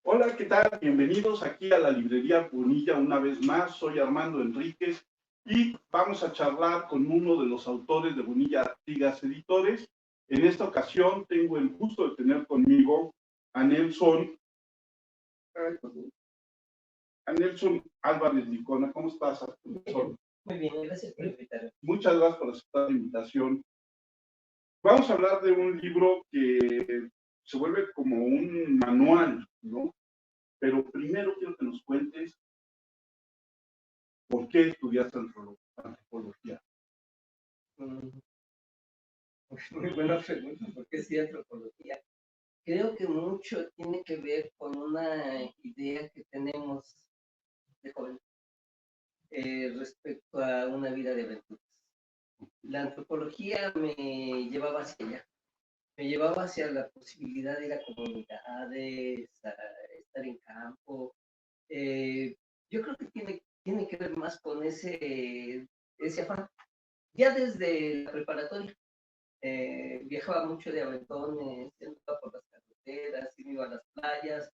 Hola, ¿qué tal? Bienvenidos aquí a la librería Bonilla una vez más. Soy Armando Enríquez y vamos a charlar con uno de los autores de Bonilla Artigas Editores. En esta ocasión tengo el gusto de tener conmigo a Nelson, a Nelson Álvarez Licona. ¿Cómo estás, Nelson? Muy bien, gracias por invitarme. Muchas gracias por aceptar la invitación. Vamos a hablar de un libro que se vuelve como un manual, ¿no? Pero primero quiero que nos cuentes por qué estudiaste antropología. Muy buena pregunta, ¿por qué sí antropología? Creo que mucho tiene que ver con una idea que tenemos de joven respecto a una vida de aventuras. La antropología me llevaba hacia allá, me llevaba hacia la posibilidad de ir a comunidades, a estar en campo. Yo creo que tiene que ver más con ese afán. Ya desde la preparatoria viajaba mucho de aventones, andaba por las carreteras, iba a las playas.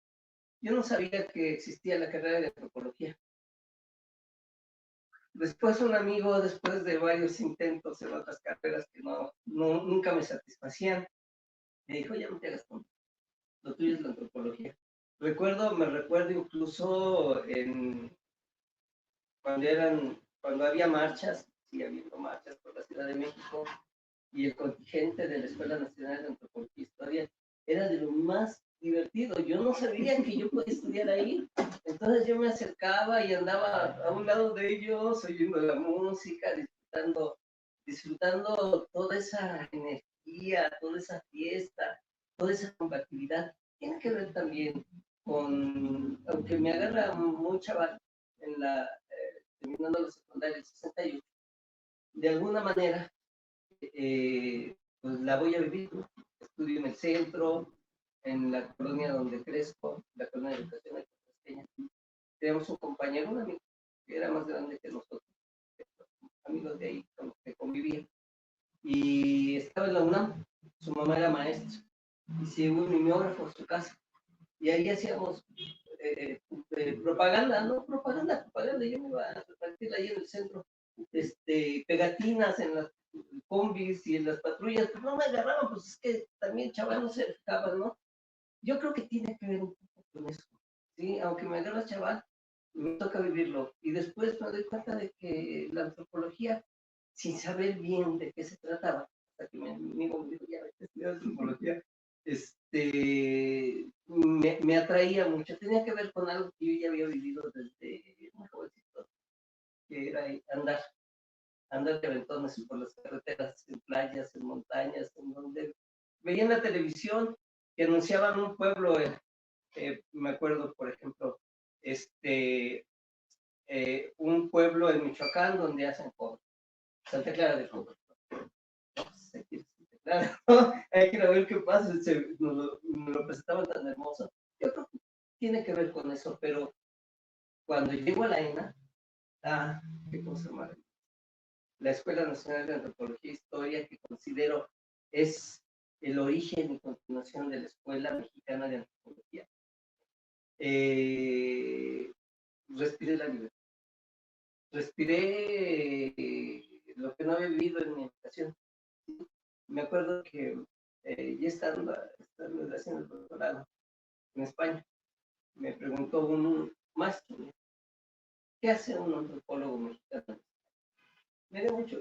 Yo no sabía que existía la carrera de antropología. Después un amigo, después de varios intentos en otras carreras que nunca me satisfacían, me dijo, ya no te hagas tonto, lo tuyo es la antropología. Me recuerdo incluso cuando había marchas, sigue habiendo marchas por la Ciudad de México, y el contingente de la Escuela Nacional de Antropología e Historia era de lo más divertido. Yo no sabía que yo podía estudiar ahí. Entonces yo me acercaba y andaba a un lado de ellos, oyendo la música, disfrutando toda esa energía, toda esa fiesta, toda esa combatividad. Tiene que ver también aunque me agarra muy chaval, terminando la secundaria, el 68, de alguna manera pues la voy a vivir, ¿no? Estudio en el centro, en la colonia donde crezco, la colonia de educación de Peña. Teníamos un compañero, un amigo, que era más grande que nosotros, amigos de ahí con los que convivía. Y estaba en la UNAM, su mamá era maestra, y se llevó un mimeógrafo a su casa. Y ahí hacíamos propaganda, no propaganda, yo me iba a repartir ahí en el centro, pegatinas en las combis y en las patrullas, pues no me agarraban, pues es que también chaval no se fijaban, ¿no? Yo creo que tiene que ver un poco con eso, ¿sí? Aunque me agarras chaval, me toca vivirlo. Y después me doy cuenta de que la antropología, sin saber bien de qué se trataba, hasta que mi amigo me dijo, ya vete a estudiar antropología, me atraía mucho. Tenía que ver con algo que yo ya había vivido desde muy jovencito, que era andar de aventones por las carreteras, en playas, en montañas, en donde veía en la televisión que anunciaban un pueblo, me acuerdo, por ejemplo, un pueblo en Michoacán donde hacen cobre, Santa Clara de Cobre. Claro, hay que ir a ver qué pasa, me lo presentaban tan hermoso. Yo creo que tiene que ver con eso, pero cuando llego a la ENA, qué cosa maravillosa. La Escuela Nacional de Antropología e Historia, que considero es el origen y continuación de la Escuela Mexicana de Antropología. Respiré la libertad. Respiré lo que no había vivido en mi educación. Me acuerdo que ya estando haciendo el doctorado en España, me preguntó un maestro, ¿qué hace un antropólogo mexicano? Me dio mucho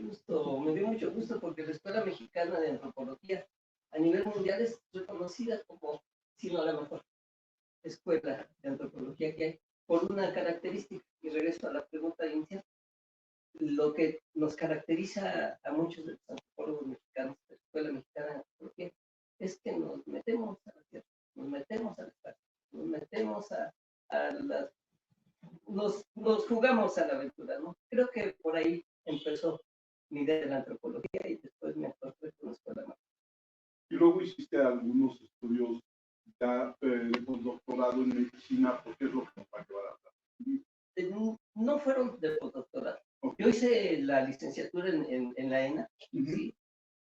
gusto porque la Escuela Mexicana de Antropología a nivel mundial es reconocida como, si no la mejor escuela de antropología que hay, por una característica, y regreso a la pregunta inicial, lo que nos caracteriza a muchos de los antropólogos mexicanos de la Escuela Mexicana de Antropología es que nos metemos a la tierra, nos metemos al espacio, nos metemos a las nos jugamos a la aventura, ¿no? Creo que por ahí empezó mi idea de la antropología y después me encontré con la escuela más. Y luego hiciste algunos estudios ya de postdoctorado en medicina, porque es lo que nos va a llevar a hablar. No fueron de postdoctorado. Okay. Yo hice la licenciatura en la ENA, ¿sí?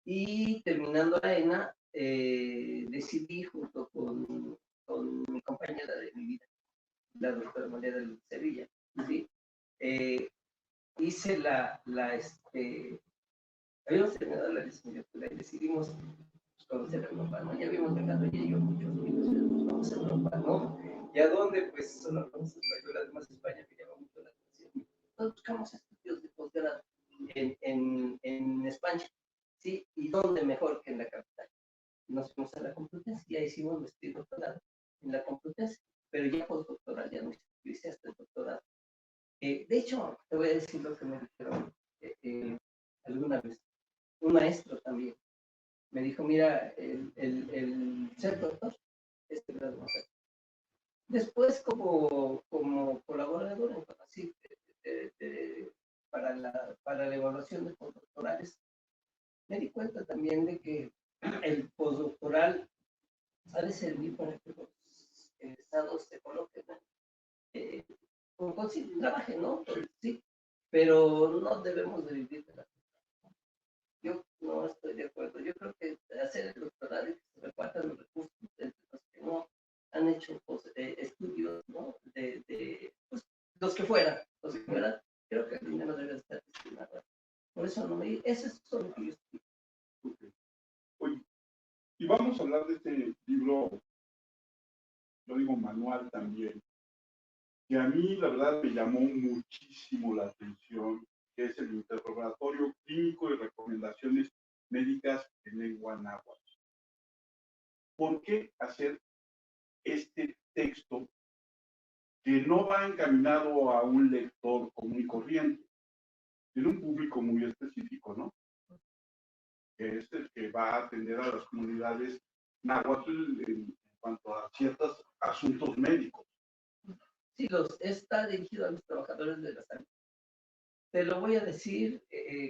Y terminando la ENA, decidí junto con mi compañera de mi la doctora María de Luz Sevilla, ¿sí? Hice habíamos terminado la licenciatura y decidimos conocer Europa, ¿no? Ya habíamos dejado ella y yo muchos amigos, nos vamos a Europa, ¿no? ¿Y a dónde? Pues son las españolas, además España me llama mucho la atención. Entonces buscamos estudios de posgrado en España, ¿sí? ¿Y dónde mejor que en la capital? Nos fuimos a la Complutense y ya hicimos nuestro doctorado en la Complutense, pero ya postdoctoral, ya no hice hasta el doctorado. De hecho, te voy a decir lo que me dijeron alguna vez. Un maestro también me dijo, mira, el ser doctor es el grado más alto. Después, como colaborador en CONACYT para la evaluación de postdoctorales, me di cuenta también de que el postdoctoral ha de servir para que los estados se coloquen, sí, trabajen, ¿no? Sí, pero no debemos de vivir de la... Yo no estoy de acuerdo. Yo creo que hacer el doctorado y que se repartan los recursos entre los que no han hecho pues, estudios, ¿no? Pues, los que fueran, creo que el dinero debe estar destinado. Por eso no me... Eso es todo lo que yo estoy. Okay. Oye, y vamos a hablar de este libro, yo digo manual también, que a mí la verdad me llamó muchísimo la atención, que es el interrogatorio clínico y recomendaciones médicas en lengua náhuatl. ¿Por qué hacer este texto que no va encaminado a un lector común y corriente? Tiene un público muy específico, ¿no? Que es el que va a atender a las comunidades náhuatl en cuanto a ciertos asuntos médicos. Sí, está dirigido a los trabajadores de la salud. Te lo voy a decir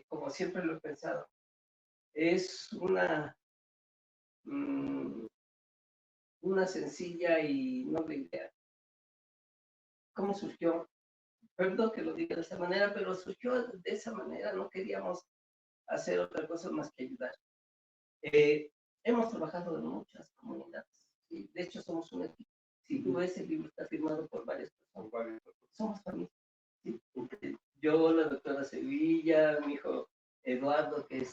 como siempre lo he pensado. Es una sencilla y noble idea. ¿Cómo surgió? Perdón que lo diga de esa manera, pero surgió de esa manera. No queríamos hacer otra cosa más que ayudar. Hemos trabajado en muchas comunidades. ¿Sí? De hecho, somos un equipo. Si tú ves, el libro está firmado por varias personas. Somos familia. ¿Sí? Yo, la doctora Sevilla, mi hijo Eduardo, que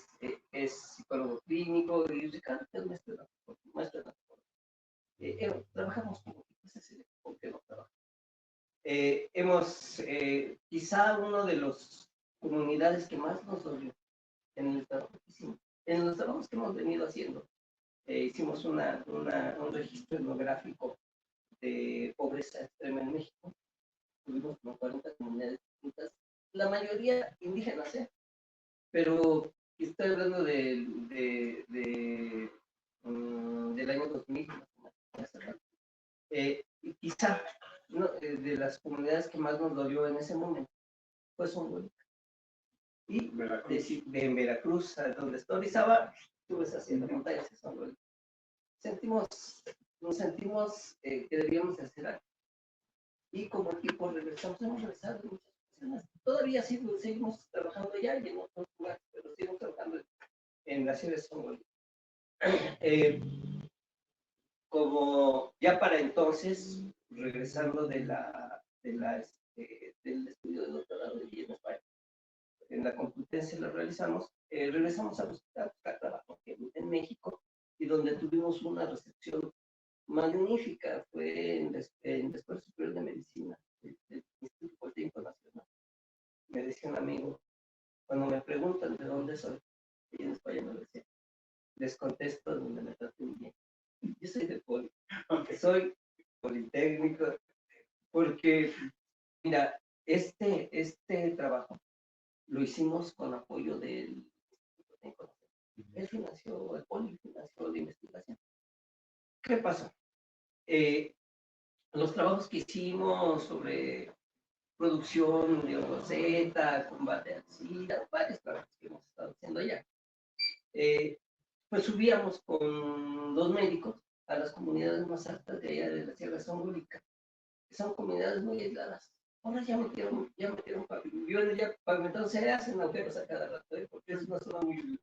es psicólogo clínico, y Ricardo, que es maestro de trabajamos como equipo. Ese es el equipo que nos trabaja. Quizá uno de las comunidades que más nos dolió en el trabajo que hicimos, en los trabajos que hemos venido haciendo. Hicimos un registro etnográfico de pobreza extrema en México. Tuvimos como 40 comunidades distintas, la mayoría indígenas, pero estoy hablando del año 2000, y quizá de las comunidades que más nos dolió en ese momento fue Zongolica. Y de Veracruz, donde estaba, tú ves hacia la montaña de Zongolica. Nos sentimos que debíamos hacer algo. Y como equipo hemos regresado en muchas ocasiones. Todavía seguimos trabajando allá y en otros lugares, pero seguimos trabajando en la ciudad de Zongolica. Como ya para entonces, regresando del estudio de doctorado y en España, en la Complutense lo realizamos, regresamos a buscar trabajo en México, y donde tuvimos una recepción magnífica fue en la Escuela Superior de Medicina del Instituto Politécnico Nacional. Me decía un amigo, cuando me preguntan de dónde soy, y en España me lo decía, les contesto donde me traten bien. Yo soy de Poli, aunque soy politécnico, porque, mira, este trabajo lo hicimos con apoyo del Instituto Politécnico Nacional. Él financió, el Poli financió la investigación. ¿Qué pasó? Los trabajos que hicimos sobre producción de roseta, combate al SIDA, varios trabajos que hemos estado haciendo allá. Pues subíamos con 2 médicos a las comunidades más altas de allá de la Sierra Zongolica, que son comunidades muy aisladas. Ahora ya metieron pavimentados, ya pavimentados, se hacen agujeros a cada rato, porque es una zona muy dura.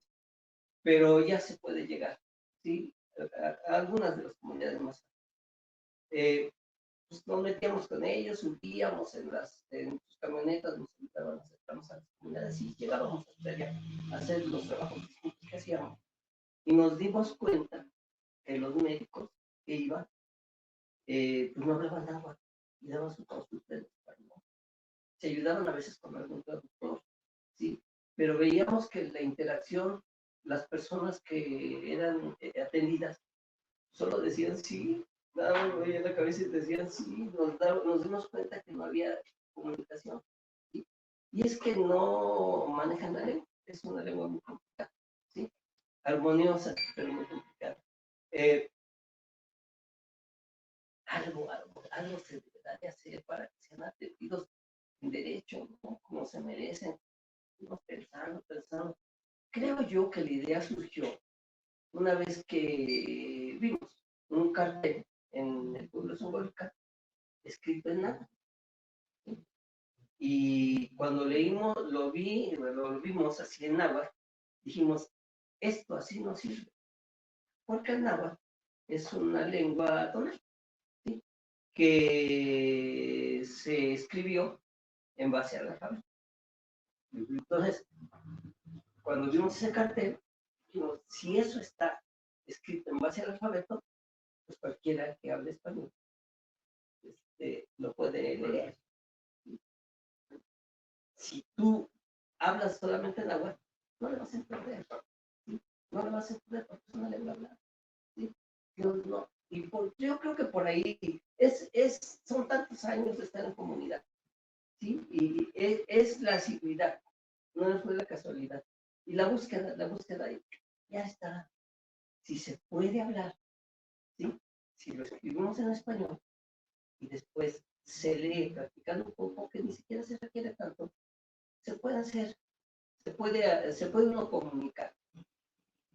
Pero ya se puede llegar, ¿sí? A algunas de las comunidades más altas. pues nos metíamos con ellos, subíamos en sus camionetas, nos invitaban a acercarnos a las comunidades y llegábamos hasta allá a hacer los trabajos distintos que hacíamos. Y nos dimos cuenta que los médicos que iban, pues no hablaban agua y daban su consulta en español. Se ayudaban a veces con algún traductor, sí, pero veíamos que la interacción, las personas que eran atendidas, solo decían sí, daban en la cabeza y decían sí, nos dimos cuenta que no había comunicación. ¿Sí? Y es que no manejan la lengua, es una lengua muy complicada, ¿sí? Armoniosa, pero muy complicada. Algo se deberá de hacer para que sean atendidos en derecho, ¿no? Como se merecen. No, pensando. Creo yo que la idea surgió una vez que vimos un cartel en el pueblo de Zongolica escrito en náhuatl. ¿Sí? Y cuando lo vimos así en náhuatl, dijimos, esto así no sirve, porque el náhuatl es una lengua tonal, ¿sí? Que se escribió en base al alfabeto. Entonces, cuando vimos ese cartel, dijimos, si eso está escrito en base al alfabeto, pues cualquiera que hable español lo puede leer. Si tú hablas solamente en náhuatl, no le vas a entender, ¿sí? No le vas a entender porque es una lengua hablada, ¿sí? No. Yo creo que por ahí son tantos años de estar en comunidad, ¿sí? Y es la asiduidad, no fue la casualidad. Y la búsqueda ya está. Si se puede hablar, ¿sí? Si lo escribimos en español y después se lee practicando un poco, que ni siquiera se requiere tanto, se puede hacer, se puede uno comunicar.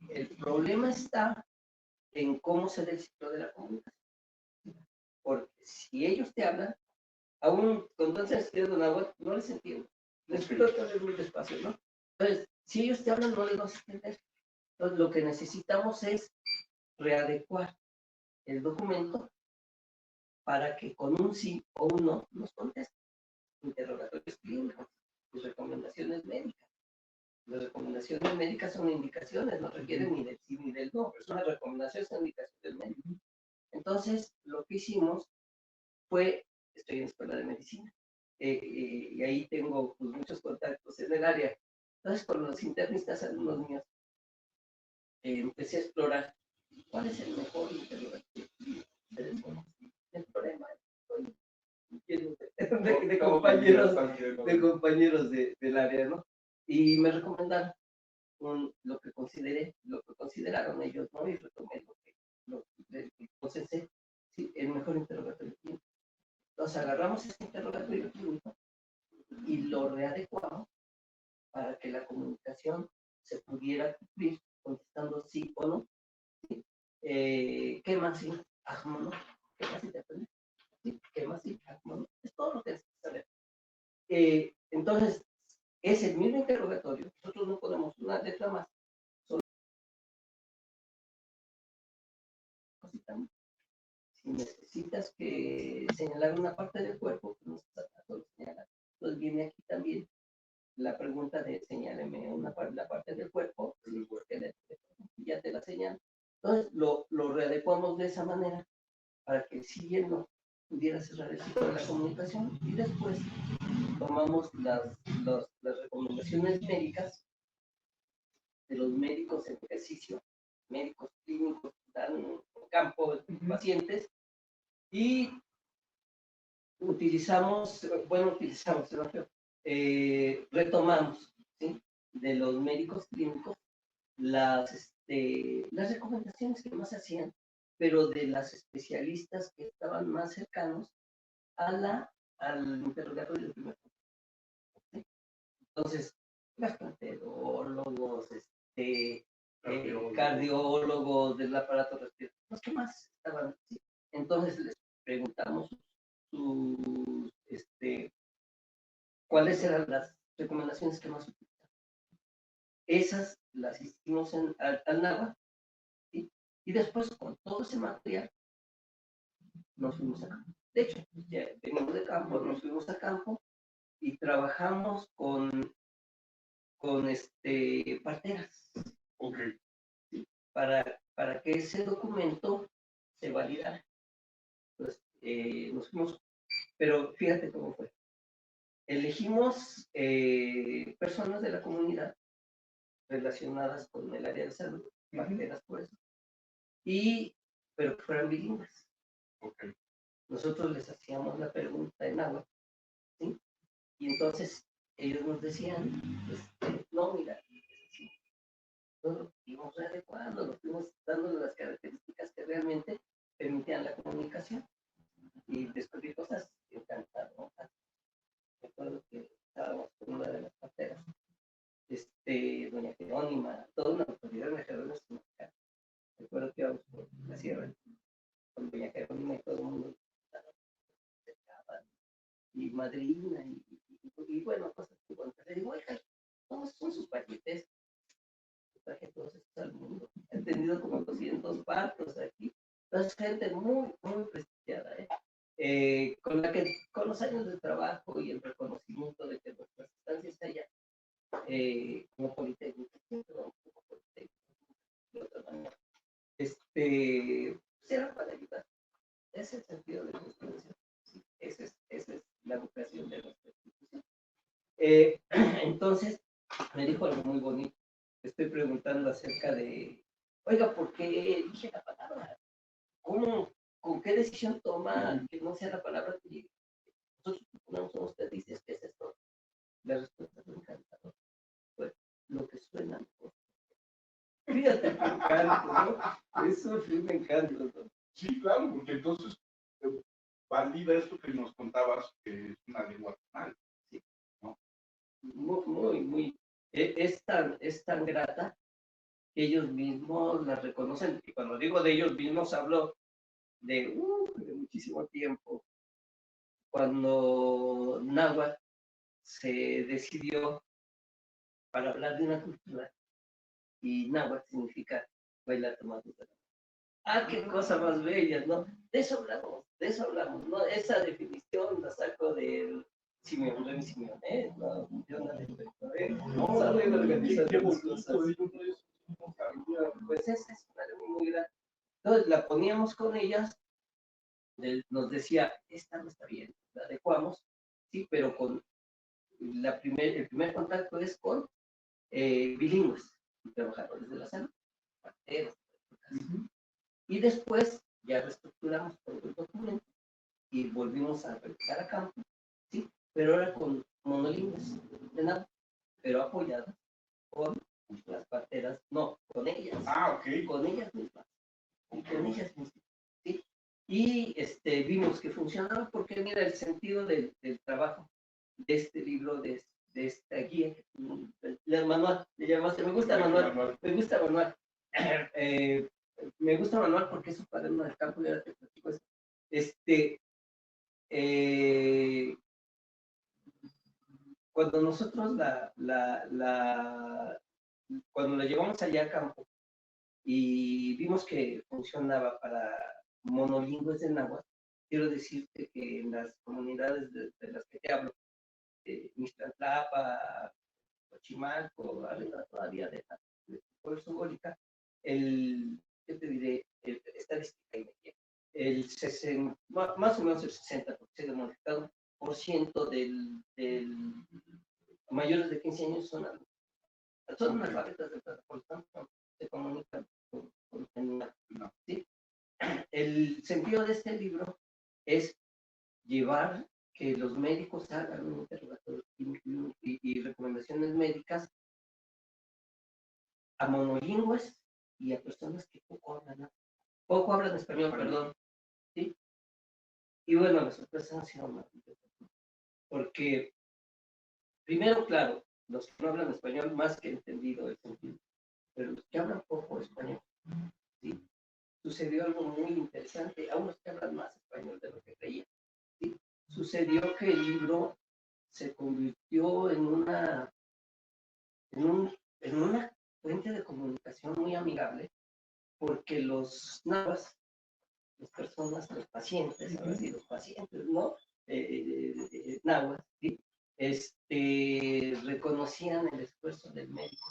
El problema está en cómo se da el ciclo de la comunicación. Porque si ellos te hablan, aún con tanto sentido de náhuatl, no les entiendo. Les pido que hables muy despacio, ¿no? Entonces, si ellos te hablan, no les vas a entender. Entonces, lo que necesitamos es readecuar el documento para que con un sí o un no nos conteste. Interrogatorios clínicos y recomendaciones médicas. Las recomendaciones médicas son indicaciones, no requieren ni del sí ni del no, es una recomendación, son indicaciones médicas. Entonces, lo que hicimos fue, estoy en la escuela de medicina, y ahí tengo pues, muchos contactos en el área. Entonces, con los internistas, alumnos míos, empecé a explorar cuál es el mejor interrogatorio. El problema estoy lleno de compañeros del área, ¿no? Y me recomendaron lo que consideraron ellos, ¿no? Y retomé lo que procesé, sí, el mejor interrogatorio clínico. Entonces agarramos este interrogatorio clínico y lo readecuamos para que la comunicación se pudiera cumplir contestando sí o no. ¿Sí? ¿Qué más sí? ¿no? ¿Qué más sí te aprende? ¿Sí? ¿Qué más sí? ¿no? Es todo lo que necesitas saber. Entonces, es el mismo interrogatorio. Nosotros no ponemos una letra más. Solo necesitamos. Si necesitas que señalar una parte del cuerpo, pues no se trata de señalar. Entonces viene aquí también la pregunta de señáleme la parte del cuerpo, ya te la señalo. Entonces lo readecuamos de esa manera para que si bien no pudiera cerrar el ciclo de la comunicación y después tomamos las recomendaciones médicas de los médicos en ejercicio, médicos clínicos que están en campo de pacientes y retomamos, ¿sí? De los médicos clínicos las recomendaciones que más hacían, pero de las especialistas que estaban más cercanos al interrogatorio del primer punto, ¿sí? Entonces, gastroenterólogos, cardiólogos del aparato respiratorio, los que más estaban, ¿sí? Entonces les preguntamos cuáles eran las recomendaciones que más utilizaban. Esas las hicimos al náhuatl, ¿sí? Y después con todo ese material nos fuimos a campo. De hecho, ya venimos de campo, nos fuimos a campo y trabajamos con parteras. Ok. Para que ese documento se validara. Pues nos fuimos, pero fíjate cómo fue. Elegimos personas de la comunidad relacionadas con el área de salud, parteras por eso, pero que fueran bilingües. Okay. Nosotros les hacíamos la pregunta en agua, ¿sí? Y entonces ellos nos decían, no, mira, sí, nosotros lo fuimos adecuando, lo fuimos dando las características que realmente permitían la comunicación. Y descubrí cosas encantadas, ¿no? Recuerdo que estábamos con una de las parteras, doña Jerónima, toda una autoridad de Jerónima. Recuerdo que íbamos por la sierra con doña Jerónima y todo el mundo y madrina y bueno, cosas que bueno, le digo, oiga, ¿cómo son sus paquetes? Traje todos estos al mundo. He tenido como 200 partos aquí. Entonces, gente muy, muy prestigiada, con los años de trabajo y el reconocimiento de que nuestras estancias allá, como Politécnico, de otra manera, será para ayudar. Ese es el sentido de nuestra institución. Sí, esa es la vocación de nuestra institución. Entonces, me dijo algo muy bonito. Estoy preguntando acerca de, oiga, ¿por qué dije la palabra? ¿Con qué decisión toma que no sea la palabra que nosotros proponemos a usted? Dice, ¿qué es esto? La respuesta fue encantadora. Pues, lo que suena mejor. Fíjate qué encanto, ¿no? Eso sí me encanta, ¿no? Sí, claro, porque entonces valida esto que nos contabas, que es una lengua tonal. Sí. ¿No? Muy. Es tan grata que ellos mismos la reconocen. Y cuando digo de ellos mismos, hablo de muchísimo tiempo. Cuando náhuatl se decidió para hablar de una cultura, y náhuatl significa bailar tomando de la mano. Ah, qué cosa más bella, ¿no? De eso hablamos, ¿no? Esa definición la saco del Simeón, de mi Simeón, No, yo no le invento, No, saben organizar qué las bonito, cosas. Pues esa es una lengua muy grande. Entonces la poníamos con ellas, nos decía, esta no está bien, la adecuamos, sí, pero con el primer contacto es con bilingües, trabajadores de la salud, parteros, y después ya reestructuramos todo el documento y volvimos a regresar a campo, ¿sí? Pero ahora con monolingües, de nada, pero apoyadas con las parteras, no, con ellas. Ah, ok. Con ellas mismas. Con ellas mismas, ¿sí? Y vimos que funcionaba porque, mira, el sentido del trabajo de este libro, de esta guía, el manual, le llamaste, me gusta manual. Me gusta manual porque es un cuaderno del campo, y ahora te platico eso. Cuando nosotros cuando la llevamos allá a campo y vimos que funcionaba para monolingües de náhuatl, quiero decirte que en las comunidades de las que te hablo, Mixtlapa, Xochimalco, arriba todavía de Pueblo Sogólica, ¿qué te diré? Estadística y media. Más o menos el 60% del mayores de 15 años son analfabetas de plata, por lo tanto se comunican con animal, ¿sí? El sentido de este libro es llevar que los médicos hagan un interrogatorio y recomendaciones médicas a monolingües y a personas que poco hablan español, perdón, ¿sí? Y bueno, las sorpresas han sido maravillosas, porque primero, claro, los que no hablan español más que entendido el sentido, pero los que hablan poco español, ¿sí? Sucedió algo muy interesante, a unos que hablan más español de lo que creían, ¿sí? Sucedió que el libro se convirtió en una fuente de comunicación muy amigable, porque los náhuatl las personas, los pacientes, ahora sí, los pacientes, ¿no? Náhuatl, ¿sí? Reconocían el esfuerzo del médico,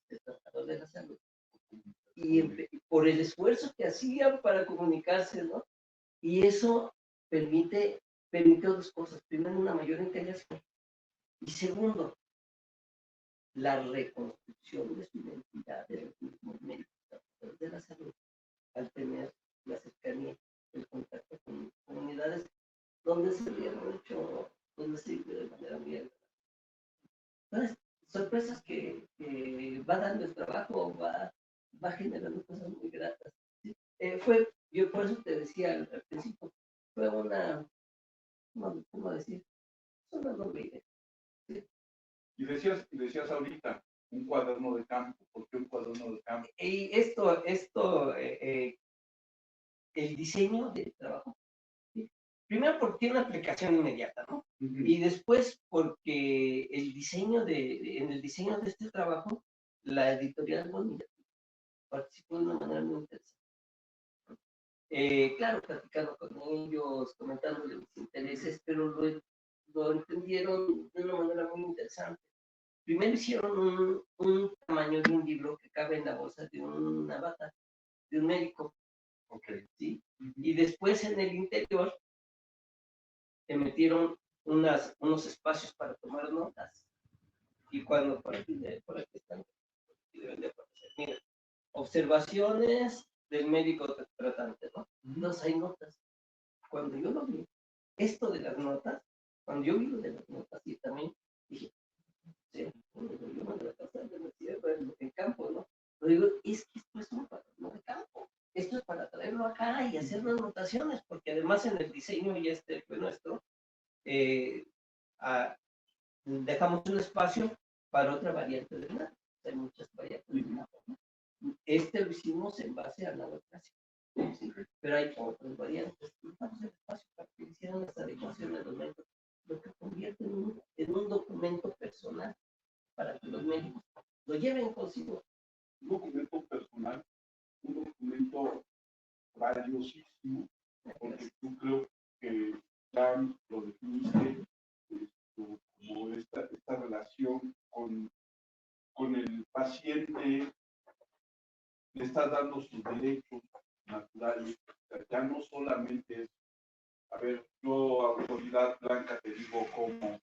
del tratador de la salud, y por el esfuerzo que hacían para comunicarse, ¿no? Y eso permitió dos cosas. Primero, una mayor integración. Y segundo, la reconstrucción de su identidad de los mismos médicos tratadores de la salud, al tener la cercanía, el contacto con comunidades donde se vieron mucho, donde se vive de manera muy agradable. Entonces, sorpresas que va dando el trabajo, va generando cosas muy gratas. ¿Sí? Yo por eso te decía al principio, fue ¿cómo decir? Es una noble idea. ¿Sí? Y decías ahorita, un cuaderno de campo. ¿Por qué un cuaderno de campo? Y el diseño del trabajo, ¿sí? Primero porque tiene una aplicación inmediata, ¿no? Y después porque en el diseño de este trabajo, la editorial Bonilla participó de una manera muy interesante. Claro, platicando con ellos, comentándoles mis intereses, pero lo entendieron de una manera muy interesante. Primero hicieron un tamaño de un libro que cabe en la bolsa de una bata, de un médico. Okay. ¿Sí? Y después en el interior metieron unos espacios para tomar notas. Y cuando por aquí están, deben de aparecer. Mira, observaciones del médico tratante, ¿no? Entonces hay notas. Cuando yo lo vi, esto de las notas, cuando yo vi lo de las notas, y también dije, sí, yo me la casa de la sierra en campo, ¿no? Pero digo, es que esto es un cuaderno de campo. Esto es para traerlo acá y hacer las anotaciones, porque además en el diseño, y fue nuestro, dejamos un espacio para otra variante de nada. Hay muchas variantes de nada, ¿no? Lo hicimos en base a nada clásico, ¿sí? Pero hay otras variantes. Dejamos el espacio para que hicieran las adecuaciones de los médicos, lo que convierte en un documento personal para que los médicos lo lleven consigo. Un documento personal, un documento valiosísimo, porque tú creo que ya lo definiste como esta relación con el paciente, le estás dando sus derechos naturales. O sea, ya no solamente es, a ver, yo autoridad blanca te digo cómo,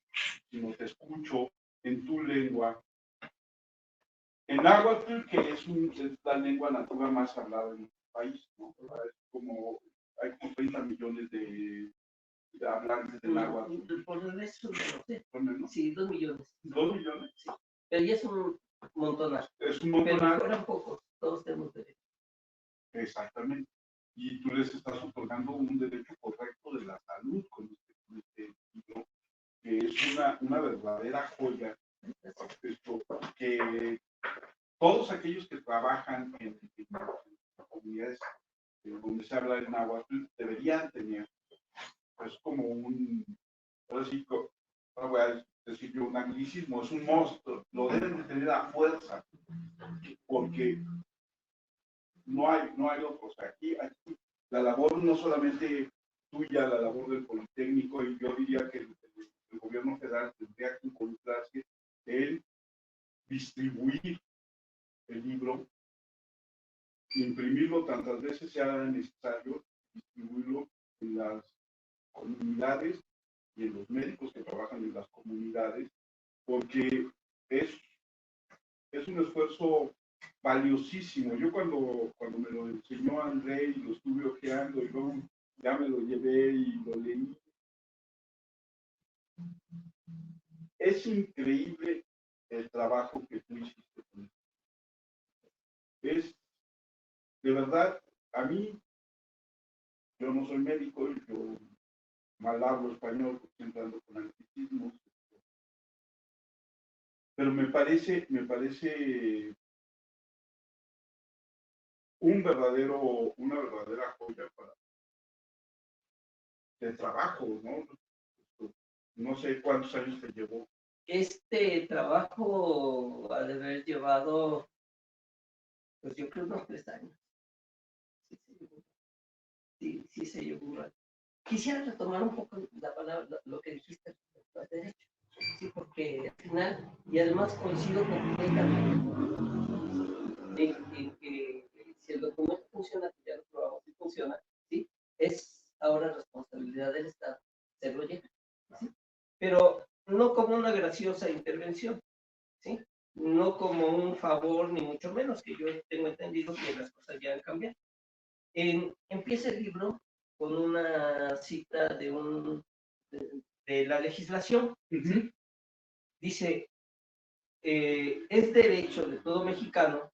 sino te escucho en tu lengua. En náhuatl, que es la lengua nativa más hablada en nuestro país, ¿no? Es hay como 30 millones de hablantes de náhuatl. Por eso no sé. ¿No? Sí, 2 millones. ¿2 millones? Sí. Pero ya es un montonazo. Es un montonazo. Pero fueran pocos, todos tenemos derecho. Exactamente. Y tú les estás otorgando un derecho correcto de la salud con este libro, que es una verdadera joya. Que todos aquellos que trabajan en comunidades donde se habla el náhuatl deberían tener. Es como no voy a decir yo un anglicismo, es un monstruo, lo deben de tener a fuerza, porque no hay otro. O sea, aquí la labor no solamente tuya, la labor del Politécnico, y yo diría que el gobierno federal tendría que involucrarse en distribuir el libro, imprimirlo tantas veces sea necesario, distribuirlo en las comunidades y en los médicos que trabajan en las comunidades, porque es un esfuerzo valiosísimo. Yo cuando me lo enseñó André y lo estuve ojeando y luego ya me lo llevé y lo leí, es increíble el trabajo que tú hiciste con esto. Es, de verdad, a mí, yo no soy médico, yo mal hablo español, siempre ando con anglicismos, pero me parece una verdadera joya de trabajo, ¿no? No sé cuántos años te llevó. Este trabajo ha de haber llevado, pues yo creo unos 3 años. Sí. sí se llevó. Quisiera retomar un poco la palabra, lo que dijiste respecto al derecho, sí, porque al final, y además coincido completamente en que si el documento funciona, que ya lo probamos y funciona, ¿sí? Es ahora responsabilidad del Estado hacerlo llegar, ¿sí? Pero no como una graciosa intervención, ¿sí? No como un favor, ni mucho menos, que yo tengo entendido que las cosas ya han cambiado. Empieza el libro con una cita de la legislación. ¿Sí? Dice, es derecho de todo mexicano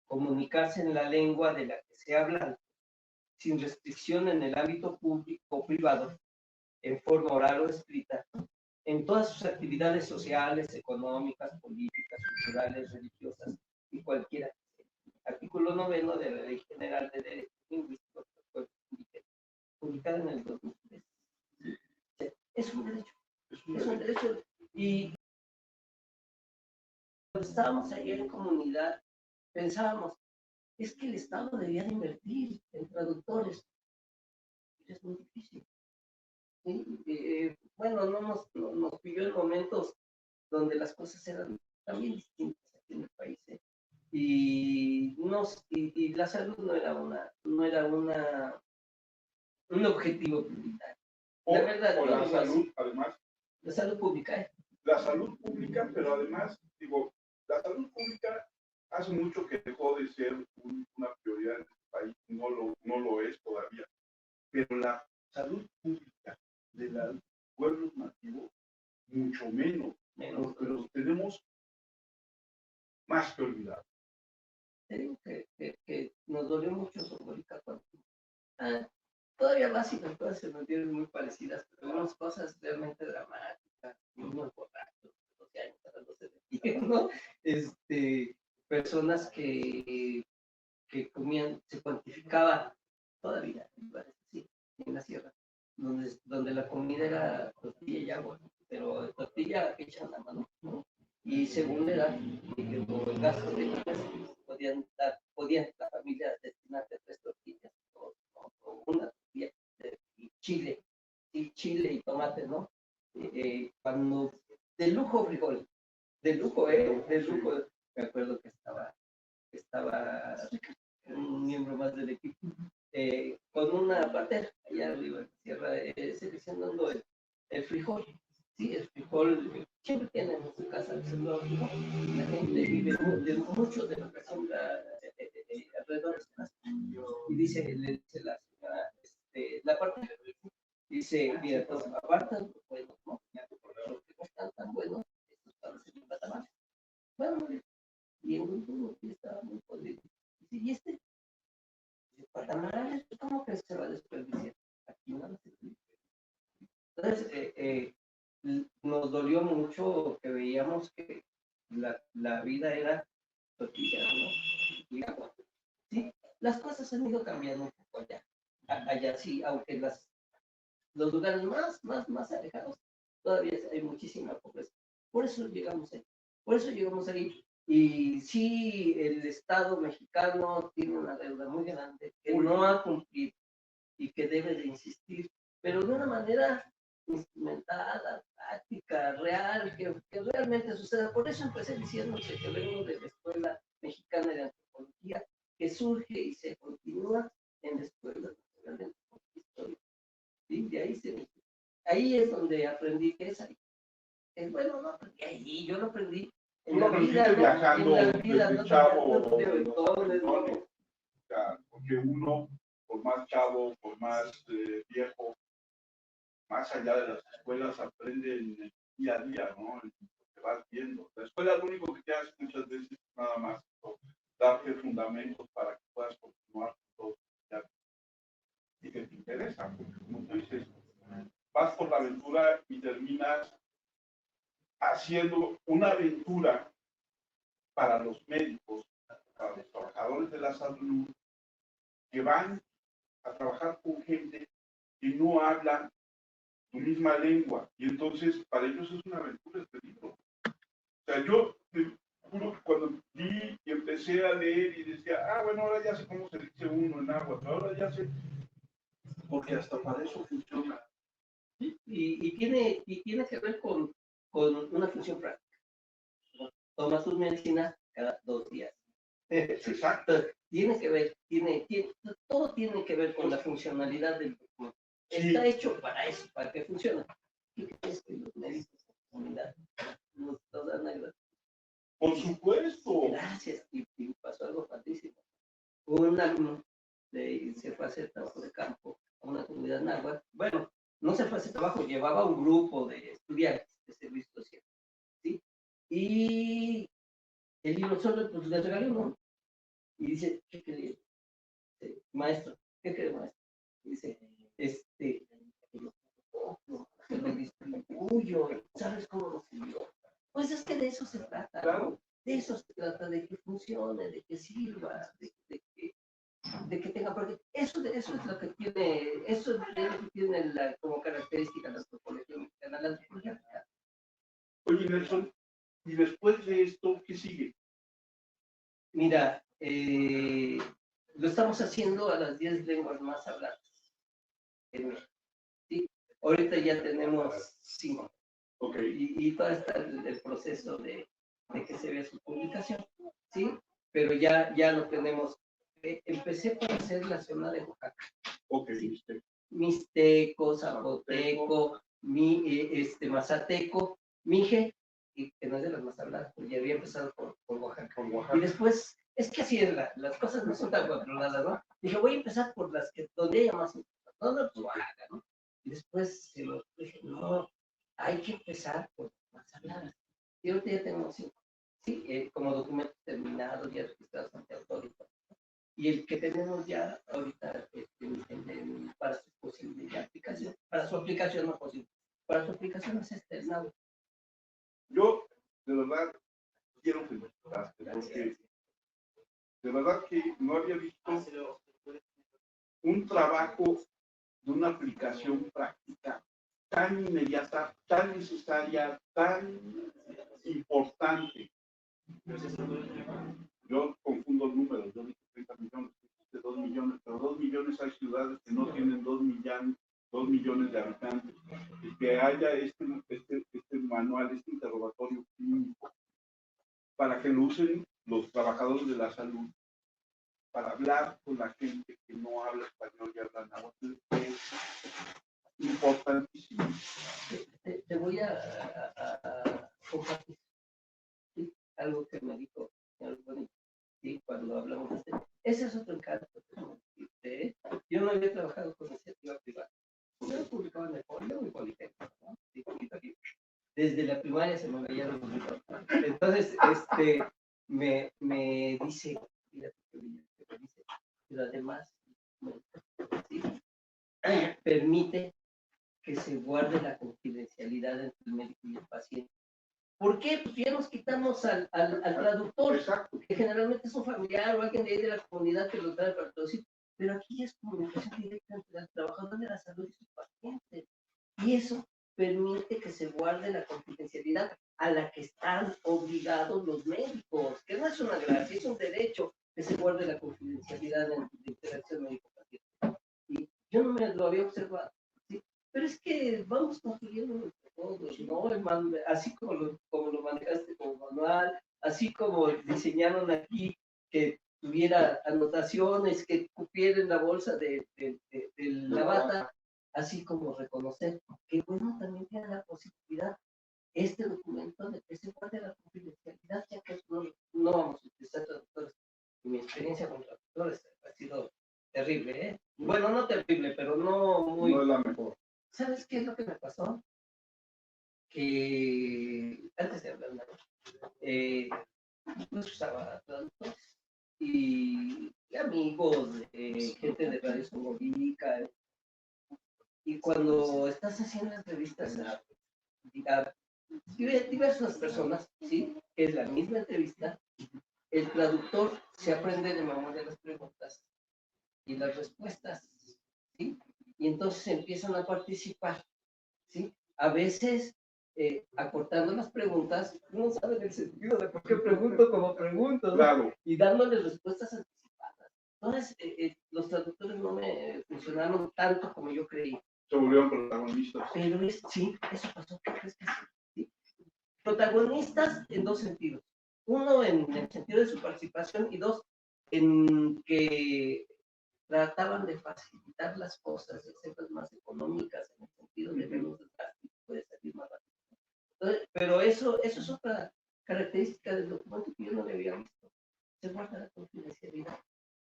comunicarse en la lengua de la que se habla, sin restricción en el ámbito público o privado, en forma oral o escrita, en todas sus actividades sociales, económicas, políticas, culturales, religiosas y cualquiera. Artículo 9 de la Ley General de Derechos Lingüísticos, publicada en el 2003. Es un derecho, es un derecho. Y cuando estábamos ayer en comunidad, pensábamos, es que el Estado debía de invertir en traductores. Es muy difícil. ¿Sí? Bueno, nos pilló en momentos donde las cosas eran también distintas aquí en el país. Y la salud no era un objetivo prioritario. La verdad, o la salud, además. La salud pública. La salud pública, pero además, digo, la salud pública hace mucho que dejó de ser una prioridad en este país, no lo es todavía. Pero la salud pública de los pueblos nativos, mucho menos, porque los tenemos más que olvidados. Te digo que nos dolió mucho Soborica cuando todavía más y todas se nos dieron muy parecidas, pero unas cosas realmente dramáticas, unos borrachos, 12 años tratándose de ti, ¿no? Personas que comían, se cuantificaba todavía, sí, en la sierra, donde la comida era tortilla y agua, pero tortilla hecha a la mano, ¿no? Y según la edad, que por el gasto de ellas, podían la familia destinarse 3 tortillas, o una tortilla, y chile y tomate, ¿no? Cuando, de lujo frijol, de lujo, me acuerdo que estaba un miembro más del equipo, con una partera allá arriba en la sierra, seleccionando el frijol. Sí, el frijol siempre tienen en su casa el sembrado frijol. La gente vive mucho de lo que siembra alrededor de su casa. Y le dice la señora, la partera, dice, mira, entonces apartan los buenos, ¿no? Porque no están tan buenos, estos para hacer tamales. Bueno, y en un estaba muy podrido. Y tamales, ¿cómo que se va a desperdiciar? Aquí no se desperdiciar. Entonces, nos dolió mucho que veíamos que la vida era tortilla, ¿no? Y agua. ¿Sí? Las cosas han ido cambiando un poco allá sí, aunque los lugares más alejados todavía hay muchísima pobreza. Por eso llegamos ahí. Y sí, el Estado mexicano tiene una deuda muy grande que no ha cumplido y que debe de insistir, pero de una manera instrumentada, práctica, real, que realmente suceda. Por eso empecé diciendo que vengo de la Escuela Mexicana de Antropología, que surge y se continúa en la Escuela Nacional de Antropología Histórica. ¿Sí? De ahí es donde aprendí que es ahí. Bueno, no aprendí ahí, yo lo aprendí en la vida, viajando, en la vida, desde ¿no? chavo, O sea, porque uno, por más chavo, por más viejo, más allá de las escuelas, aprende en el día a día, ¿no? En lo que vas viendo. La escuela lo único que te hace muchas veces es nada más darte fundamentos para que puedas continuar con todo y que te interesa, porque como tú dices, vas por la aventura y terminas haciendo una aventura para los médicos, para los trabajadores de la salud, que van a trabajar con gente que no habla tu misma lengua, y entonces para ellos es una aventura este libro. O sea, yo te juro que cuando vi y empecé a leer y decía, bueno, ahora ya sé cómo se dice uno en agua, pero ahora ya sé, porque hasta para eso funciona. Y tiene que ver con una función práctica. Tomas tus medicinas cada 2 días. Exacto. Tiene que ver, todo tiene que ver con la funcionalidad del documento. Está hecho para eso, para que funcione. ¿Qué crees que los médicos de la comunidad nos lo dan a gratis? Por supuesto. Gracias. Y pasó algo padrísimo. Un alumno se fue a hacer trabajo de campo a una comunidad náhuatl. Bueno, no se fue a hacer trabajo, llevaba un grupo de estudiantes de servicio social, ¿sí? Y el libro solo pues, le regaló uno. Y dice, ¿qué quería? Maestro, ¿qué quiere maestro? Y dice, se lo distribuyo, ¿sabes cómo lo sirvió? Pues es que de eso se trata, ¿no? De eso se trata, de que funcione, de que sirva, de que tenga, porque eso es lo que tiene, eso es lo que tiene como característica la antropología mexicana, la antropología mexicana. Oye, Nelson, y después de esto, ¿qué sigue? Mira, lo estamos haciendo a las 10 lenguas más habladas en México, ¿sí? Ahorita ya tenemos 5. Okay. Y todo está el proceso de que se vea su publicación, ¿sí? Pero ya lo tenemos. Empecé por hacer la zona de Oaxaca. Ok. ¿Sí? Mixteco, zapoteco, mazateco, mije, y que no es de las más habladas, pues ya había empezado por Oaxaca. Y después, es que así es, las cosas no son tan controladas, ¿no? Dije, voy a empezar por las que, donde haya más información, ¿no? Pues Oaxaca, ¿no? Y después dije, no, hay que empezar por más habladas. Y ahorita ya tenemos 5, ¿sí? Como documentos terminados, ya registrados ante autoridad. Y el que tenemos ya ahorita para su posible ya aplicación, para su aplicación no posible, para su aplicación es el NAU. Yo, de verdad, quiero felicitarte, porque de verdad que no había visto un trabajo de una aplicación práctica tan inmediata, tan necesaria, tan importante. Yo confundo números, yo dije 30 millones, dije 2 millones, pero 2 millones hay ciudades que no tienen 2 millones de habitantes. Y que haya este manual, este interrogatorio clínico, para que lo usen los trabajadores de la salud, para hablar con la gente que no habla español y habla náhuatl, es importantísimo. Te voy a compartir, ¿sí? Algo que me dijo el bonito, ¿sí? Cuando hablamos de ese es otro encanto. ¿Sí? Yo no había trabajado con iniciativa privada. Yo publicaba en el Folio y Politécnico, ¿no? Sí, desde la primaria se me veían los libros. Entonces, me dice, mira, me dice, pero además, ¿sí? Permite que se guarde la confidencialidad entre el médico y el paciente. ¿Por qué? Pues ya nos quitamos al traductor, exacto, que generalmente es un familiar o alguien de ahí de la comunidad que lo trae para traducir, pero aquí es comunicación directa entre el trabajador de la salud y su paciente. Y eso permite que se guarde la confidencialidad a la que están obligados los médicos, que no es una gracia, es un derecho que se guarde la confidencialidad de interacción médico-paciente. Y yo no me lo había observado, ¿sí? Pero es que vamos construyendo todos, ¿no? Así como lo manejaste como manual, así como diseñaron aquí que tuviera anotaciones, que cupiera en la bolsa de la bata, así como reconocer que, bueno, también tiene la posibilidad este documento de que se guarde la confidencialidad, ya que no vamos a utilizar traductores. Mi experiencia con traductores ha sido terrible, ¿eh? Bueno, no terrible, pero no muy... No es la mejor. ¿Sabes qué es lo que me pasó? Que antes de hablar, pues usaba traductores y amigos, gente de Radio Sonorica, y cuando estás haciendo entrevistas a diversas personas, ¿sí? Que es la misma entrevista, el traductor se aprende de memoria las preguntas y las respuestas, ¿sí? Y entonces empiezan a participar, ¿sí? A veces acortando las preguntas, no saben el sentido de por qué pregunto como pregunto, ¿no? Claro. Y dándoles respuestas anticipadas. Entonces, los traductores no me funcionaron tanto como yo creí. Se volvieron protagonistas. Pero sí, eso pasó. ¿Crees que sí? Protagonistas en dos sentidos. Uno, en el sentido de su participación, y dos, en que trataban de facilitar las cosas, de hacerlas más económicas, en el sentido de menos desgaste, puede salir más rápido. Entonces, pero eso es otra característica del documento que yo no le había visto. Se guarda la confidencialidad.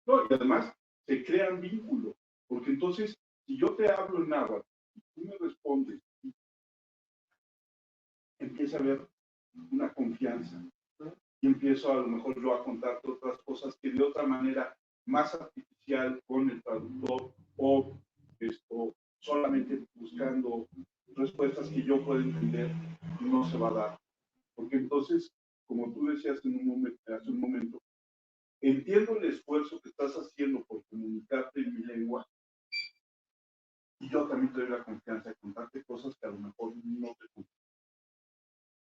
No, y además se crean vínculos, porque entonces, si yo te hablo en náhuatl y tú me respondes, empieza a haber una confianza, ¿no? Y empiezo a lo mejor yo a contarte otras cosas que de otra manera más artificial con el traductor o solamente buscando respuestas que yo pueda entender, no se va a dar. Porque entonces, como tú decías hace un momento, entiendo el esfuerzo que estás haciendo por comunicarte en mi lengua y yo también te doy la confianza de contarte cosas que a lo mejor no te cuento.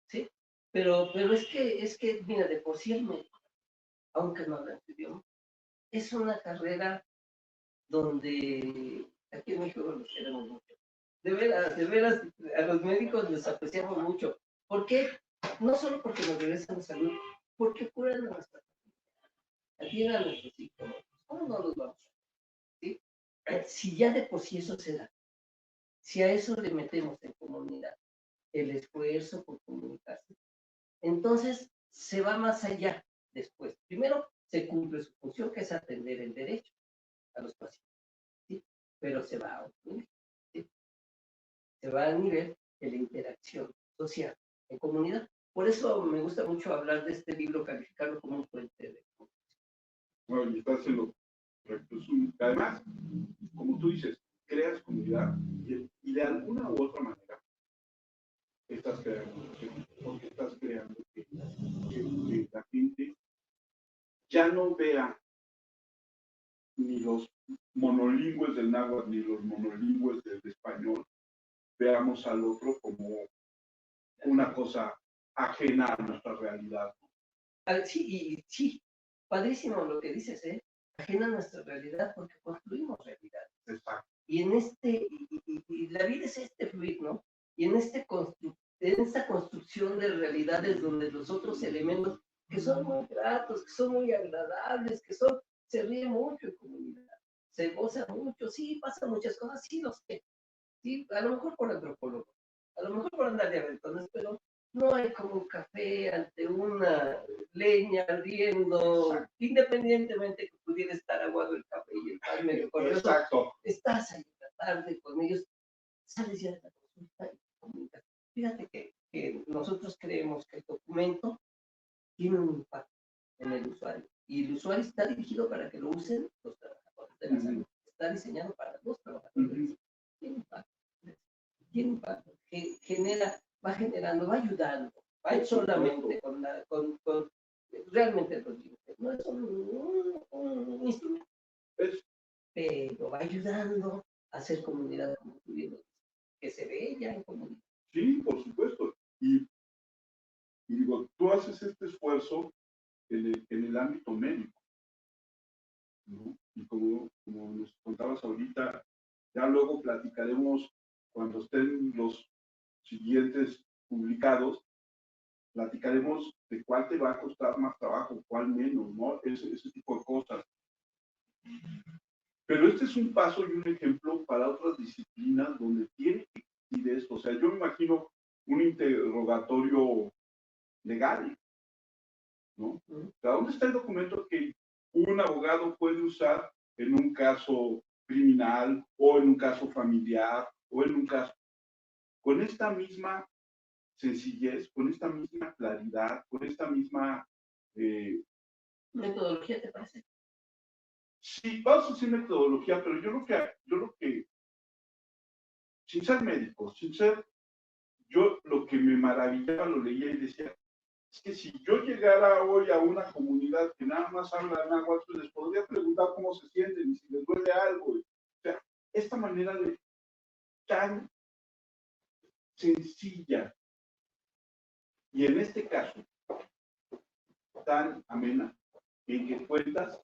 Sí, pero es que, mira, de por sí el médico, aunque no habla tu idioma, es una carrera donde aquí en México los queremos mucho. De veras, a los médicos les apreciamos mucho. ¿Por qué? No solo porque nos regresan la salud, porque curan a nuestra familia, atienden a nuestros hijos. ¿Cómo no los vamos a hacer? ¿Sí? Si ya de por sí eso se da, si a eso le metemos en comunidad el esfuerzo por comunicarse, entonces se va más allá después. Primero, se cumple su función, que es atender el derecho a los pacientes, ¿sí? Pero se va a otro nivel, ¿sí? Se va al nivel de la interacción social en comunidad. Por eso me gusta mucho hablar de este libro, calificarlo como un puente de comunicación. Bueno, y estás en lo correcto. Además, como tú dices, creas comunidad y de alguna u otra manera estás creando, porque estás creando que la gente ya no vea ni los monolingües del náhuatl ni los monolingües del español, veamos al otro como una cosa ajena a nuestra realidad. Sí, y sí, padrísimo lo que dices, ¿eh? Ajena a nuestra realidad porque construimos realidad. Exacto. Y en y la vida es este fluir, ¿no? Y en en esta construcción de realidades donde los otros elementos que son muy gratos, que son muy agradables, se ríe mucho en comunidad, se goza mucho, sí, pasan muchas cosas, sí, lo sé, sí, a lo mejor por antropólogo, a lo mejor por andar de aventones, pero no hay como un café ante una leña ardiendo, independientemente que pudiera estar aguado el café y el pan medio corriendo. Exacto. Estás ahí en la tarde con ellos, sales ya de la consulta y comunicas. Fíjate que nosotros creemos que el documento tiene un impacto en el usuario. Y el usuario está dirigido para que lo usen los trabajadores de la salud. Está diseñado para los trabajadores de la salud. Tiene impacto. Tiene impacto. Va generando, va ayudando. Va solamente con realmente los límites. No es un instrumento. Pero va ayudando a hacer comunidad, como tú dices, que se ve ya en comunidad. Sí, por supuesto. Y digo, tú haces este esfuerzo en el ámbito médico, ¿no? Y como nos contabas ahorita, ya luego platicaremos cuando estén los siguientes publicados, platicaremos de cuál te va a costar más trabajo, cuál menos, ¿no? Ese tipo de cosas. Pero este es un paso y un ejemplo para otras disciplinas donde tiene que existir esto. O sea, yo me imagino un interrogatorio legal, ¿no? O sea, ¿dónde está el documento que un abogado puede usar en un caso criminal o en un caso familiar o en un caso con esta misma sencillez, con esta misma claridad, con esta misma metodología, ¿te parece? Sí, vamos a decir metodología, pero yo lo que, sin ser médico, yo lo que me maravillaba, lo leía y decía, es que si yo llegara hoy a una comunidad que nada más habla náhuatl, les podría preguntar cómo se sienten y si les duele algo. O sea, esta manera de tan sencilla y en este caso tan amena, en que cuentas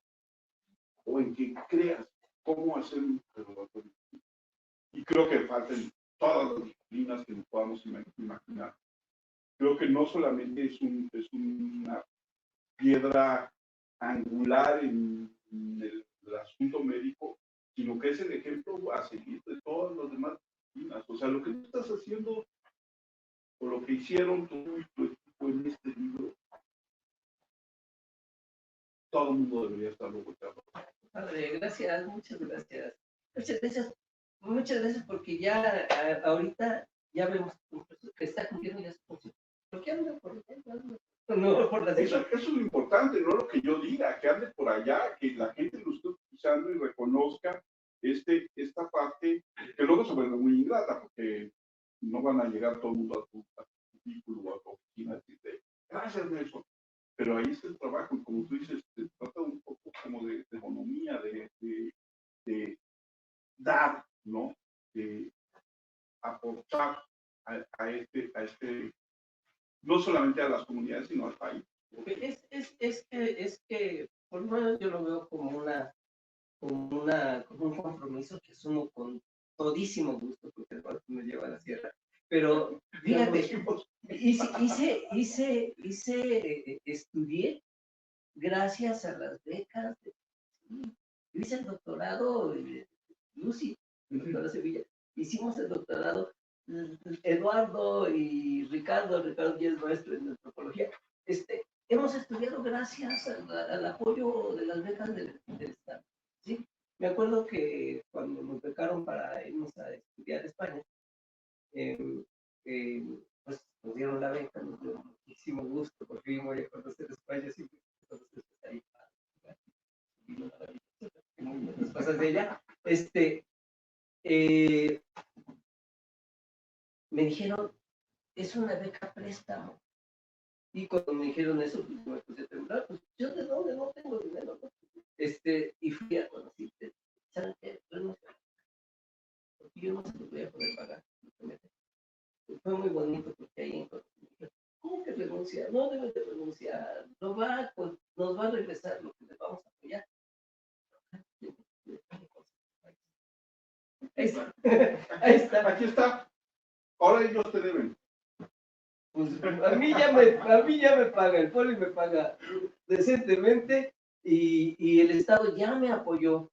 o en que creas cómo hacer un laboratorio. Y creo que faltan todas las disciplinas que nos podamos imaginar. Creo que no solamente es una piedra angular en el asunto médico, sino que es el ejemplo a seguir de todas las demás disciplinas. O sea, lo que tú estás haciendo o lo que hicieron tú y tu equipo en este libro, todo el mundo debería estarlo volteando. Padre, gracias, muchas gracias. Muchas gracias porque ya ahorita ya vemos que está cumpliendo ya su función. ¿Por qué anda por allá? No, por la Eso es lo importante, no lo que yo diga, que ande por allá, que la gente lo esté utilizando y reconozca esta parte, que luego se vuelve muy ingrata, porque no van a llegar todo el mundo a tu vehículo o a tu oficina y decirte, gracias Nelson. Pero ahí está el trabajo, y como tú dices, se trata un poco como de economía, de dar, ¿no? De aportar a no solamente a las comunidades, sino al país. Es que, por lo menos yo lo veo como como un compromiso que asumo con todísimo gusto, porque el barco me lleva a la sierra. Pero fíjate, estudié gracias a las becas. Hice el doctorado, Lucy, el doctorado Sevilla. Hicimos el doctorado Eduardo y Ricardo ya es maestro en antropología. Hemos estudiado gracias al apoyo de las becas del Estado. ¿Sí? Me acuerdo que cuando nos becaron para irnos a estudiar a España, pues nos dieron la beca, nos dio muchísimo gusto, porque vimos a conocer España, siempre conocer ahí, las cosas de ella. Me dijeron, es una beca préstamo. Y cuando me dijeron eso, pues me puse a temblar, pues yo de dónde no tengo dinero, ¿no? Y fui a conocer, ¿saben qué? Porque yo no se los voy a poder pagar. Fue muy bonito porque ahí encontré, ¿cómo que renuncia? No debe de renunciar, nos va a regresar lo que le vamos a apoyar. Ahí está. Ahí está. Aquí está. Ahora ellos te deben. Pues a mí ya me paga, el Poli me paga decentemente y el Estado ya me apoyó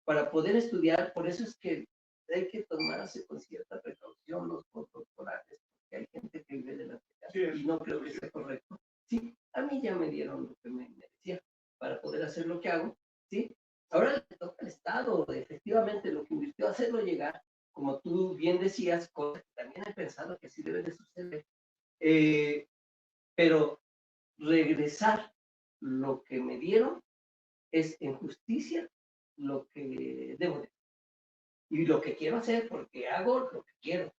para poder estudiar. Por eso es que hay que tomarse con cierta precaución los postdoctorales, porque hay gente que vive de la becas y no creo que sea correcto. Sí, a mí ya me dieron lo que me merecía para poder hacer lo que hago, ¿sí? Ahora le toca al Estado, efectivamente, lo que invirtió a hacerlo llegar, como tú bien decías, cosas que también he pensado que sí debe de suceder. Pero regresar lo que me dieron es en justicia lo que debo de hacer. Y lo que quiero hacer, porque hago lo que quiero.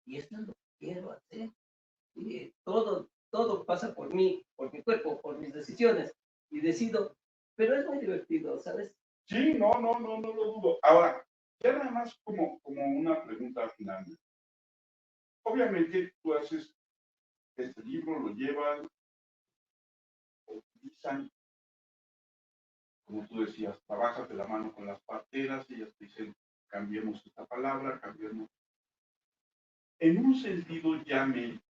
Y esto es lo que quiero hacer. Y todo pasa por mí, por mi cuerpo, por mis decisiones. Y decido, pero es muy divertido, ¿sabes? Sí, no lo dudo. Ahora, ya nada más como una pregunta final. Obviamente tú haces este libro, lo llevan, lo utilizan, como tú decías, trabajas de la mano con las parteras, ellas te dicen, cambiemos esta palabra, cambiemos. En un sentido ya médico,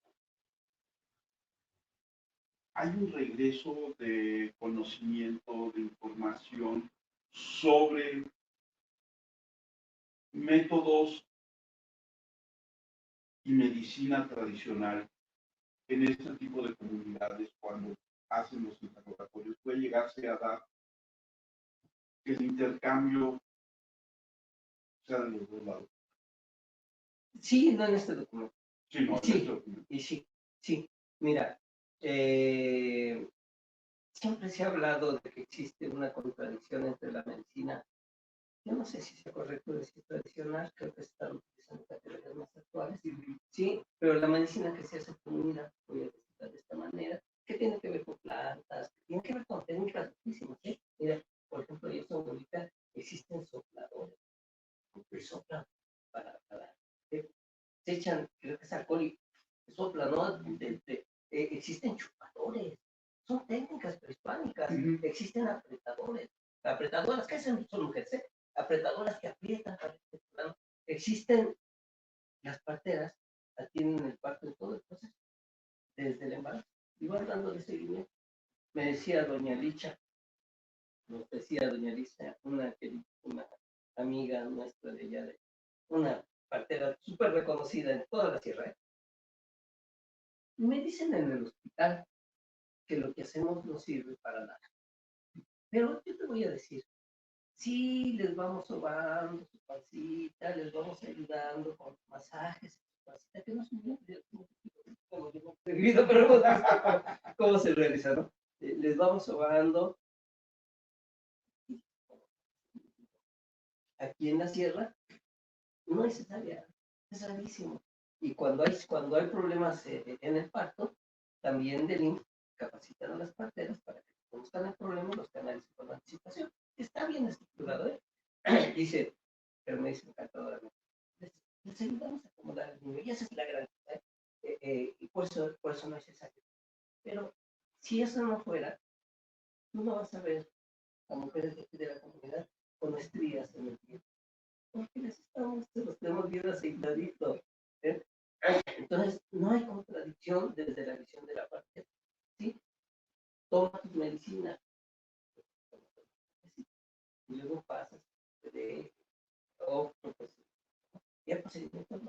hay un regreso de conocimiento, de información sobre métodos y medicina tradicional en este tipo de comunidades cuando hacen los interrogatorios. Puede llegarse a dar que el intercambio sea de los dos lados. Sí, no en este documento. Sí, no, sí, en este documento. Y sí. Mira, siempre se ha hablado de que existe una contradicción entre la medicina. Yo no sé si sea correcto decir tradicional, creo que se están utilizando categorías más actuales. Sí, pero la medicina que se hace comunidad, voy a decirla de esta manera, que tiene que ver con plantas, que tiene que ver con técnicas muchísimas. ¿Sí? Mira, por ejemplo, yo soy ahorita, existen sopladores, que soplan para se echan, creo que es alcohol y soplan, ¿no? Existen chupadores, son técnicas prehispánicas, existen apretadores, apretadoras, que son mujeres, apretadoras que aprietan para este plano. Existen las parteras, atienden el parto en todo el proceso, desde el embarazo, y van dándole seguimiento. Me decía doña Licha, nos decía doña Licha, una amiga nuestra de ella, una partera súper reconocida en toda la sierra. Me dicen en el hospital que lo que hacemos no sirve para nada. Pero yo te voy a decir, sí, les vamos sobando su pancita, les vamos ayudando con masajes, su pancita, que no es muy bien, pero cómo se realiza, ¿no? Les vamos sobando. Aquí en la sierra no es cesárea, es rarísimo. Y cuando hay problemas en el parto, también del IMSS capacitan a las parteras para que conozcan el problema y los canalicen con anticipación. Está bien estructurado, ¿eh? Dice, pero me dice encantadoramente, les ayudamos a acomodar el niño, y esa es la gran cosa, y por eso no es necesario. Pero si eso no fuera, tú no vas a ver a mujeres de la comunidad con estrías en el pie, porque los tenemos bien aceitaditos, ¿eh? Entonces, no hay contradicción desde la visión de la parte, ¿sí? Toma tus medicinas, y luego pasas de otro, pues, ya procedimientos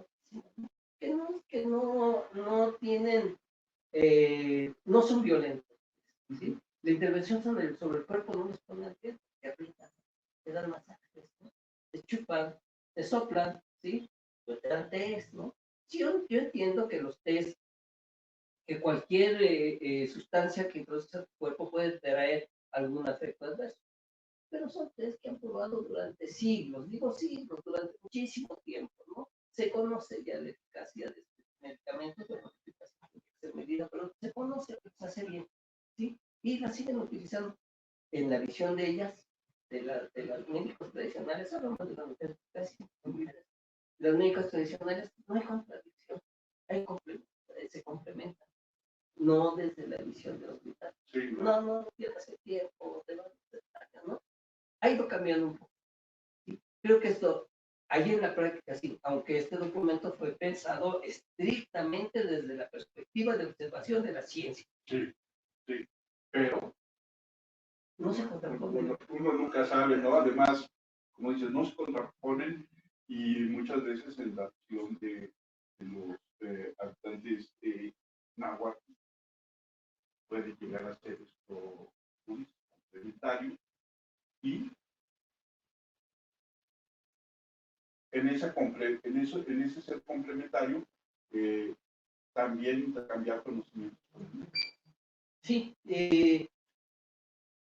que no tienen, no son violentos, ¿sí? La intervención sobre el cuerpo no les pone al pie, te aprietan, te dan masajes, ¿no? Te chupan, te soplan, ¿sí? Pues te dan test, ¿no? Sí, yo entiendo que los test, que cualquier sustancia que introduzca tu cuerpo puede traer algún efecto adverso, pero son test que han probado durante siglos, digo siglos, durante muchísimo tiempo, ¿no? Se conoce ya la eficacia de estos medicamentos, bueno, la eficacia tiene que ser medida, pero se conoce, se hace bien, ¿sí? Y la siguen utilizando en la visión de ellas, de los médicos tradicionales, hablamos de las mujeres, los médicos tradicionales, no hay contradicción, se complementan, no desde la visión del hospital. Sí, no pierdas el tiempo, te vas a ¿no? Ha ido cambiando un poco. ¿Sí? Creo que esto, ahí en la práctica, sí, aunque este documento fue pensado estrictamente desde la perspectiva de observación de la ciencia. Sí, sí, pero no se contraponen. Uno nunca sabe, ¿no? Además, como dices, no se contraponen y muchas veces en la acción de los habitantes náhuatl puede llegar a ser esto complementario y en ese ser complementario también intercambiar conocimientos. Sí,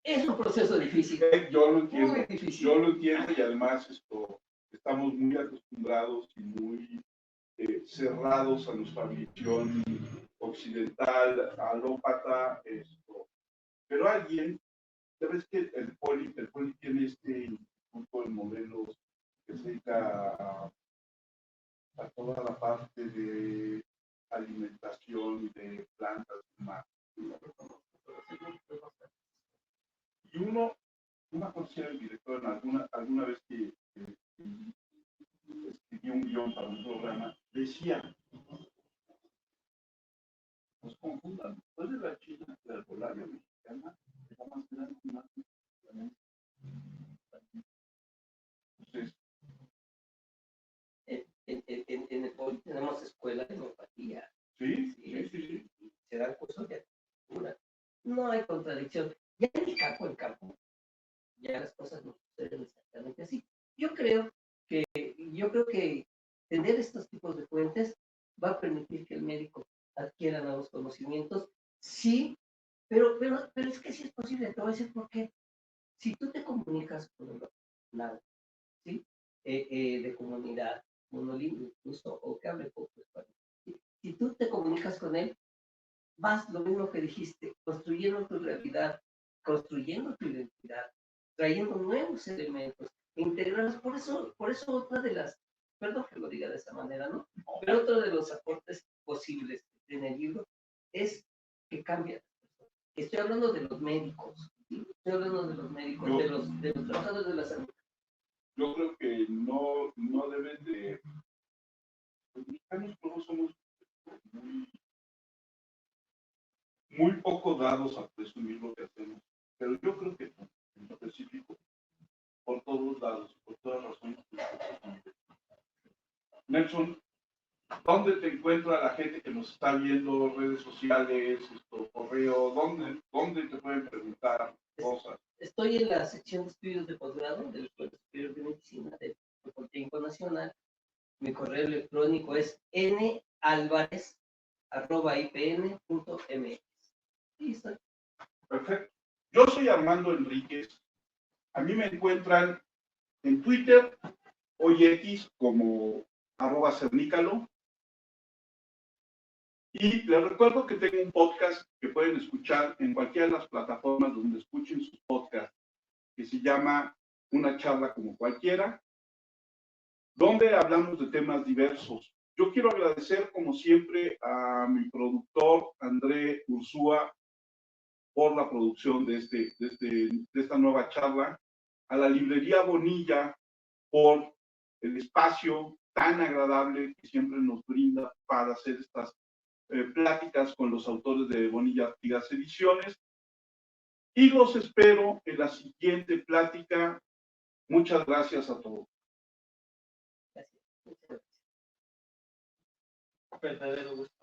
es un proceso difícil. Yo lo entiendo, muy difícil. Yo lo entiendo y además estamos muy acostumbrados y muy cerrados a nuestra visión occidental, alópata, pero alguien, ¿sabes que el poli tiene este instituto de modelos que se dedica a toda la parte de alimentación y de plantas y más? Y no me acuerdo si era el director en alguna vez que escribí un guión para un programa, decía, nos confundan, después de la China, la herbolaria mexicana es la más grande y más importante. Entonces, en el POI tenemos escuela de homeopatía. Sí. Se dan cursos de arquitectura. No hay contradicción. Ya en el campo, ya las cosas no suceden exactamente así. Yo creo que tener estos tipos de fuentes va a permitir que el médico adquiera nuevos conocimientos. Sí, pero es que sí es posible. Te voy a decir por qué. Si tú te comunicas con un doctor, ¿sí? De comunidad, monolingüe incluso, o que hable poco español. Si tú te comunicas con él, vas, lo mismo que dijiste, construyendo tu realidad, construyendo tu identidad, trayendo nuevos elementos, integrarlos. Por eso otra de las, perdón que lo diga de esta manera, ¿no? Pero otro de los aportes posibles en el libro es que cambia. Estoy hablando de los médicos, Estoy hablando de los médicos, de los trabajadores de la salud. Yo creo que no deben de... Los mexicanos todos somos muy poco dados a presumir lo que hacemos, pero yo creo que no, en específico, por todos lados, por todas razones. Nelson, ¿dónde te encuentra la gente que nos está viendo, redes sociales, correo? ¿Dónde te pueden preguntar cosas? Estoy en la sección de estudios de posgrado de la Escuela Superior de Medicina del Politécnico Nacional. Mi correo electrónico es nalvarez@ipn.mx. Y estoy. Perfecto. Yo soy Armando Enríquez. A mí me encuentran en Twitter o X como @cernícalo. Y les recuerdo que tengo un podcast que pueden escuchar en cualquiera de las plataformas donde escuchen sus podcasts, que se llama Una charla como cualquiera, donde hablamos de temas diversos. Yo quiero agradecer, como siempre, a mi productor, André Ursúa, por la producción de esta nueva charla, a la librería Bonilla por el espacio tan agradable que siempre nos brinda para hacer estas pláticas con los autores de Bonilla Artigas Ediciones. Y los espero en la siguiente plática. Muchas gracias a todos. Gracias. Verdadero gusto.